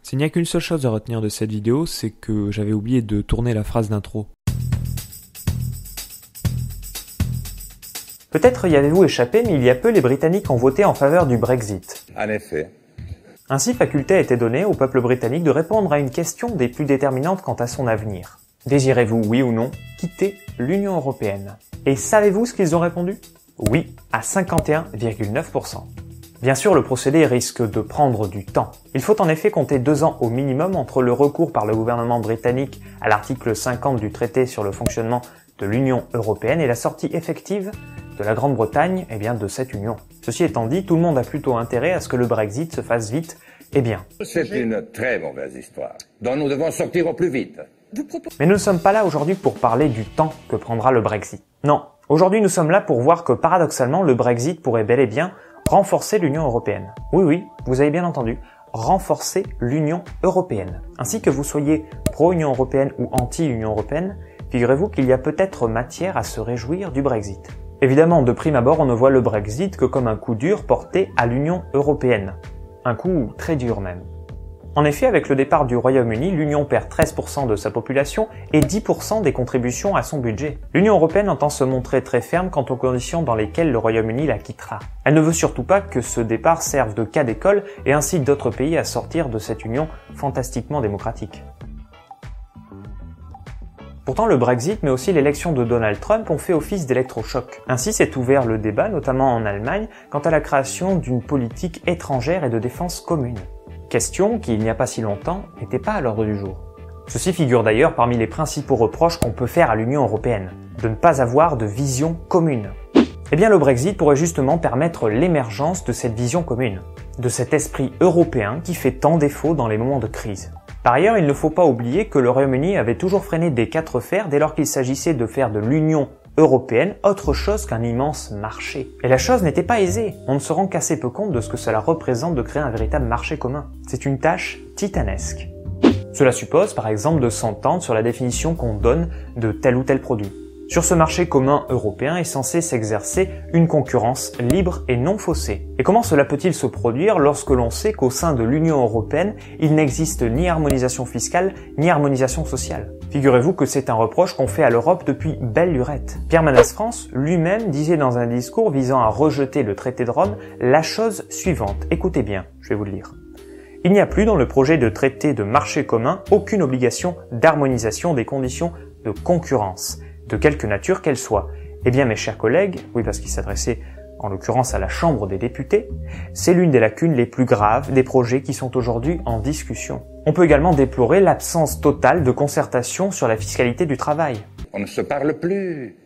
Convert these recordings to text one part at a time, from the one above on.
S'il n'y a qu'une seule chose à retenir de cette vidéo, c'est que j'avais oublié de tourner la phrase d'intro. Peut-être y avez-vous échappé, mais il y a peu, les Britanniques ont voté en faveur du Brexit. En effet. Ainsi, faculté a été donnée au peuple britannique de répondre à une question des plus déterminantes quant à son avenir. Désirez-vous, oui ou non, quitter l'Union européenne? Et savez-vous ce qu'ils ont répondu? Oui, à 51,9%. Bien sûr, le procédé risque de prendre du temps. Il faut en effet compter 2 ans au minimum entre le recours par le gouvernement britannique à l'article 50 du traité sur le fonctionnement de l'Union européenne et la sortie effective de la Grande-Bretagne de cette union. Ceci étant dit, tout le monde a plutôt intérêt à ce que le Brexit se fasse vite et bien. C'est une très mauvaise histoire, dont nous devons sortir au plus vite. Mais nous ne sommes pas là aujourd'hui pour parler du temps que prendra le Brexit. Non, aujourd'hui nous sommes là pour voir que paradoxalement le Brexit pourrait bel et bien renforcer l'Union européenne. Oui, vous avez bien entendu, renforcer l'Union européenne. Ainsi que vous soyez pro-Union européenne ou anti-Union européenne, figurez-vous qu'il y a peut-être matière à se réjouir du Brexit. Évidemment, de prime abord, on ne voit le Brexit que comme un coup dur porté à l'Union européenne. Un coup très dur même. En effet, avec le départ du Royaume-Uni, l'Union perd 13% de sa population et 10% des contributions à son budget. L'Union européenne entend se montrer très ferme quant aux conditions dans lesquelles le Royaume-Uni la quittera. Elle ne veut surtout pas que ce départ serve de cas d'école et incite d'autres pays à sortir de cette union fantastiquement démocratique. Pourtant, le Brexit, mais aussi l'élection de Donald Trump ont fait office d'électrochoc. Ainsi s'est ouvert le débat, notamment en Allemagne, quant à la création d'une politique étrangère et de défense commune. Question qui, il n'y a pas si longtemps, n'était pas à l'ordre du jour. Ceci figure d'ailleurs parmi les principaux reproches qu'on peut faire à l'Union européenne, de ne pas avoir de vision commune. Eh bien, le Brexit pourrait justement permettre l'émergence de cette vision commune, de cet esprit européen qui fait tant défaut dans les moments de crise. Par ailleurs, il ne faut pas oublier que le Royaume-Uni avait toujours freiné des 4 fers dès lors qu'il s'agissait de faire de l'Union européenne autre chose qu'un immense marché. Et la chose n'était pas aisée. On ne se rend qu'assez peu compte de ce que cela représente de créer un véritable marché commun. C'est une tâche titanesque. Cela suppose, par exemple, de s'entendre sur la définition qu'on donne de tel ou tel produit. Sur ce marché commun européen est censé s'exercer une concurrence libre et non faussée. Et comment cela peut-il se produire lorsque l'on sait qu'au sein de l'Union européenne, il n'existe ni harmonisation fiscale, ni harmonisation sociale? Figurez-vous que c'est un reproche qu'on fait à l'Europe depuis belle lurette. Pierre Mendès France lui-même disait dans un discours visant à rejeter le traité de Rome la chose suivante. Écoutez bien, je vais vous le lire. Il n'y a plus dans le projet de traité de marché commun aucune obligation d'harmonisation des conditions de concurrence, de quelque nature qu'elle soit. Eh bien mes chers collègues, oui parce qu'il s'adressait en l'occurrence à la Chambre des députés, c'est l'une des lacunes les plus graves des projets qui sont aujourd'hui en discussion. On peut également déplorer l'absence totale de concertation sur la fiscalité du travail. On ne se parle plus.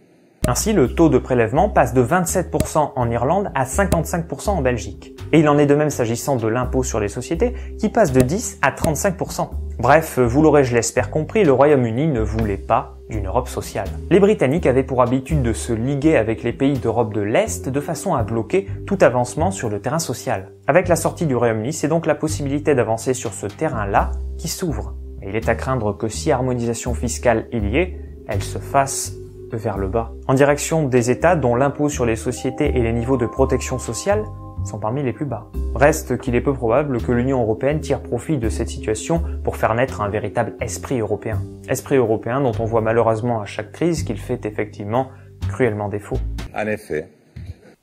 Ainsi, le taux de prélèvement passe de 27% en Irlande à 55% en Belgique. Et il en est de même s'agissant de l'impôt sur les sociétés, qui passe de 10 à 35%. Bref, vous l'aurez, je l'espère, compris, le Royaume-Uni ne voulait pas d'une Europe sociale. Les Britanniques avaient pour habitude de se liguer avec les pays d'Europe de l'Est de façon à bloquer tout avancement sur le terrain social. Avec la sortie du Royaume-Uni, c'est donc la possibilité d'avancer sur ce terrain-là qui s'ouvre. Et il est à craindre que si harmonisation fiscale il y ait, elle se fasse vers le bas, en direction des États dont l'impôt sur les sociétés et les niveaux de protection sociale sont parmi les plus bas. Reste qu'il est peu probable que l'Union européenne tire profit de cette situation pour faire naître un véritable esprit européen. Esprit européen dont on voit malheureusement à chaque crise qu'il fait effectivement cruellement défaut. En effet.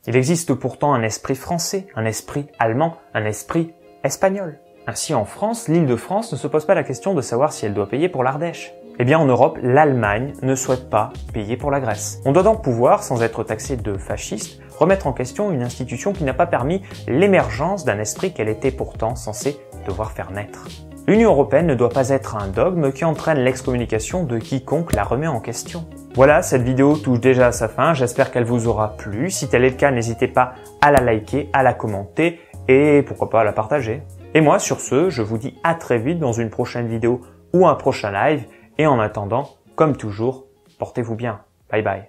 Il existe pourtant un esprit français, un esprit allemand, un esprit espagnol. Ainsi en France, l'Île-de-France ne se pose pas la question de savoir si elle doit payer pour l'Ardèche. Eh bien en Europe, l'Allemagne ne souhaite pas payer pour la Grèce. On doit donc pouvoir, sans être taxé de fasciste, remettre en question une institution qui n'a pas permis l'émergence d'un esprit qu'elle était pourtant censée devoir faire naître. L'Union européenne ne doit pas être un dogme qui entraîne l'excommunication de quiconque la remet en question. Voilà, cette vidéo touche déjà à sa fin, j'espère qu'elle vous aura plu. Si tel est le cas, n'hésitez pas à la liker, à la commenter et pourquoi pas à la partager. Et moi, sur ce, je vous dis à très vite dans une prochaine vidéo ou un prochain live. Et en attendant, comme toujours, portez-vous bien. Bye bye.